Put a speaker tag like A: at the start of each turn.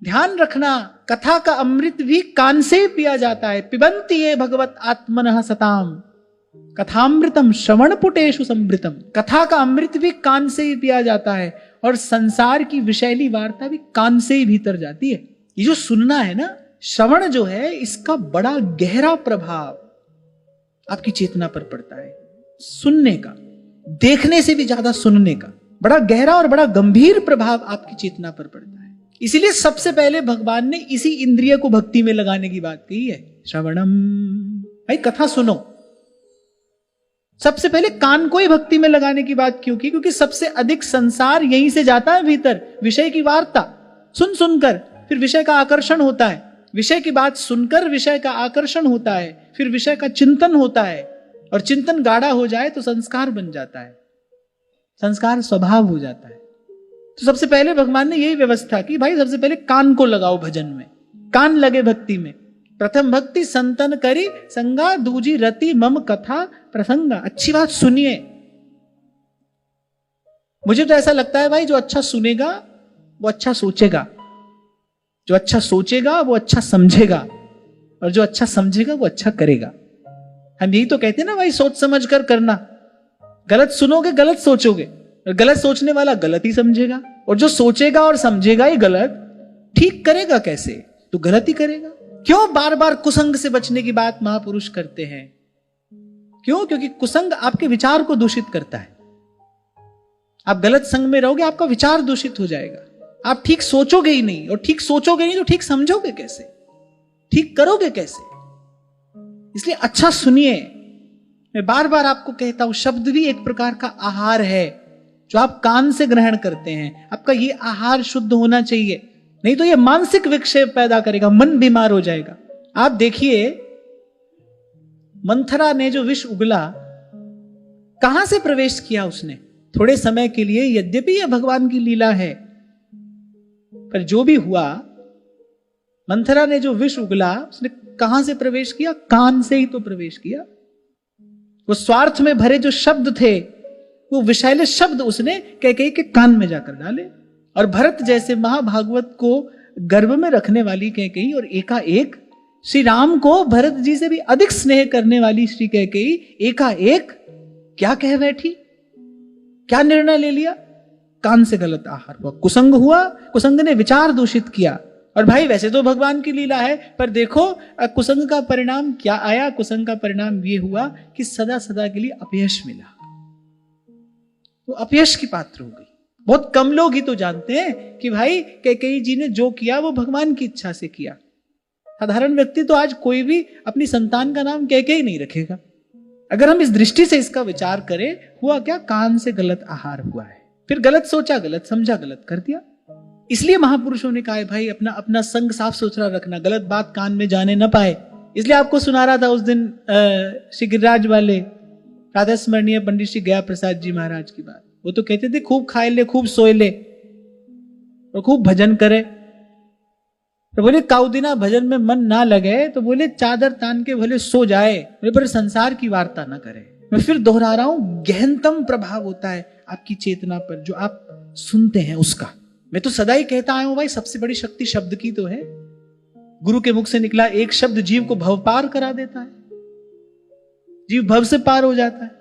A: ध्यान रखना, कथा का अमृत भी कान से पिया जाता है। पिबंति ये भगवत आत्मनः सताम कथामृतम श्रवण पुटेषु समृतम। कथा का अमृत भी कान से ही पिया जाता है और संसार की विषैली वार्ता भी कान से ही भीतर जाती है। ये जो सुनना है ना, श्रवण जो है, इसका बड़ा गहरा प्रभाव आपकी चेतना पर पड़ता है। सुनने का, देखने से भी ज्यादा सुनने का बड़ा गहरा और बड़ा गंभीर प्रभाव आपकी चेतना पर पड़ता है। इसीलिए सबसे पहले भगवान ने इसी इंद्रिय को भक्ति में लगाने की बात कही है, श्रवणम। भाई कथा सुनो, सबसे पहले कान को ही भक्ति में लगाने की बात क्यों की? क्योंकि सबसे अधिक संसार यहीं से जाता है भीतर। विषय की वार्ता सुन सुनकर फिर विषय का आकर्षण होता है, विषय की बात सुनकर विषय का आकर्षण होता है, फिर विषय का चिंतन होता है, और चिंतन गाढ़ा हो जाए तो संस्कार बन जाता है, संस्कार स्वभाव हो जाता है। तो सबसे पहले भगवान ने यही व्यवस्था की, भाई सबसे पहले कान को लगाओ भजन में, कान लगे भक्ति में। प्रथम भक्ति संतन करी संगा, दूजी रति मम कथा प्रसंगा। अच्छी बात सुनिए। मुझे तो ऐसा लगता है भाई, जो अच्छा सुनेगा वो अच्छा सोचेगा, जो अच्छा सोचेगा वो अच्छा समझेगा, और जो अच्छा समझेगा वो अच्छा करेगा। हम यही तो कहते हैं ना भाई, सोच समझ कर करना। गलत सुनोगे गलत सोचोगे, और गलत सोचने वाला गलत ही समझेगा, और जो सोचेगा और समझेगा ही गलत, ठीक करेगा कैसे? तो गलत ही करेगा। क्यों बार बार कुसंग से बचने की बात महापुरुष करते हैं? क्यों? क्योंकि कुसंग आपके विचार को दूषित करता है। आप गलत संग में रहोगे, आपका विचार दूषित हो जाएगा, आप ठीक सोचोगे ही नहीं, और ठीक सोचोगे नहीं तो ठीक समझोगे कैसे, ठीक करोगे कैसे? इसलिए अच्छा सुनिए। मैं बार बार आपको कहता हूं, शब्द भी एक प्रकार का आहार है जो आप कान से ग्रहण करते हैं। आपका ये आहार शुद्ध होना चाहिए, नहीं तो ये मानसिक विक्षेप पैदा करेगा, मन बीमार हो जाएगा। आप देखिए, मंथरा ने जो विष उगला, कहां से प्रवेश किया उसने? थोड़े समय के लिए, यद्यपि यह भगवान की लीला है, पर जो भी हुआ, मंथरा ने जो विष उगला, उसने कहां से प्रवेश किया? कान से ही तो प्रवेश किया। वो स्वार्थ में भरे जो शब्द थे, वो विषैले शब्द उसने कैकेयी के कान में जाकर डाले। और भरत जैसे महाभागवत को गर्भ में रखने वाली कैकेयी, और एकाएक श्री राम को भरत जी से भी अधिक स्नेह करने वाली श्री कैकेयी एकाएक क्या कह बैठी, क्या निर्णय ले लिया? कान से गलत आहार हुआ, कुसंग हुआ, कुसंग ने विचार दूषित किया। और भाई वैसे तो भगवान की लीला है, पर देखो कुसंग का परिणाम क्या आया? कुसंग का परिणाम ये हुआ कि सदा सदा के लिए अपयश मिला, वो अपयश की पात्र हो गई। बहुत कम लोग ही तो जानते हैं कि भाई कैकेयी जी ने जो किया वो भगवान की इच्छा से किया। साधारण व्यक्ति तो आज कोई भी अपनी संतान का नाम कैकेयी नहीं रखेगा। अगर हम इस दृष्टि से इसका विचार करें, हुआ क्या? कान से गलत आहार हुआ है, फिर गलत सोचा, गलत समझा, गलत कर दिया। इसलिए महापुरुषों ने कहा है भाई अपना अपना संग साफ सुथरा रखना, गलत बात कान में जाने न पाए। इसलिए आपको सुना रहा था उस दिन श्री गिरिराज वाले राधा स्मरणीय पंडित श्री गया प्रसाद जी महाराज की बात। वो तो कहते थे खूब खाए ले, खूब सोए ले, और खूब भजन करे। तो बोले काउदिना भजन में मन ना लगे तो बोले चादर तान के भले सो जाए, बोले पर संसार की वार्ता ना करे। मैं फिर दोहरा रहा हूं, गहनतम प्रभाव होता है आपकी चेतना पर जो आप सुनते हैं उसका। मैं तो सदा ही कहता आया हूं भाई, सबसे बड़ी शक्ति शब्द की तो है। गुरु के मुख से निकला एक शब्द जीव को भव पार करा देता है, जीव भव से पार हो जाता है।